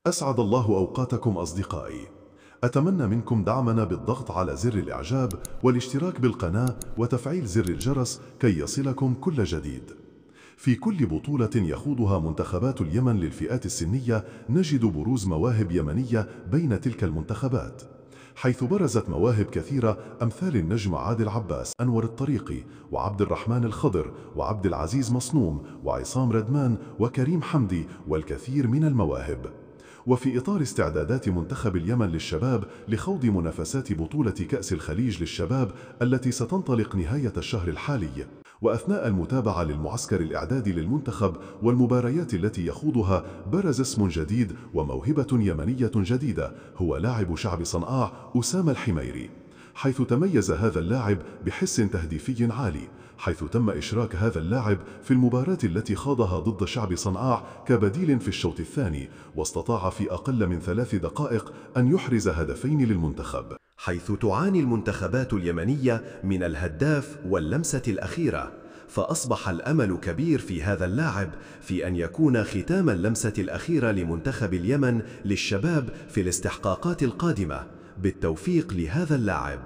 أسعد الله أوقاتكم أصدقائي. أتمنى منكم دعمنا بالضغط على زر الإعجاب والاشتراك بالقناة وتفعيل زر الجرس كي يصلكم كل جديد. في كل بطولة يخوضها منتخبات اليمن للفئات السنية نجد بروز مواهب يمنية بين تلك المنتخبات، حيث برزت مواهب كثيرة أمثال النجم عادل عباس، أنور الطريقي، وعبد الرحمن الخضر، وعبد العزيز مصنوم، وعصام ردمان، وكريم حمدي، والكثير من المواهب. وفي إطار استعدادات منتخب اليمن للشباب لخوض منافسات بطولة كأس الخليج للشباب التي ستنطلق نهاية الشهر الحالي، وأثناء المتابعة للمعسكر الإعدادي للمنتخب والمباريات التي يخوضها، برز اسم جديد وموهبة يمنية جديدة، هو لاعب شعب صنعاء أسامة الحميري، حيث تميز هذا اللاعب بحس تهديفي عالي، حيث تم إشراك هذا اللاعب في المباراة التي خاضها ضد شعب صنعاء كبديل في الشوط الثاني، واستطاع في أقل من 3 دقائق أن يحرز هدفين للمنتخب. حيث تعاني المنتخبات اليمنية من الهداف واللمسة الأخيرة، فأصبح الأمل كبير في هذا اللاعب في أن يكون ختام اللمسة الأخيرة لمنتخب اليمن للشباب في الاستحقاقات القادمة. بالتوفيق لهذا اللاعب.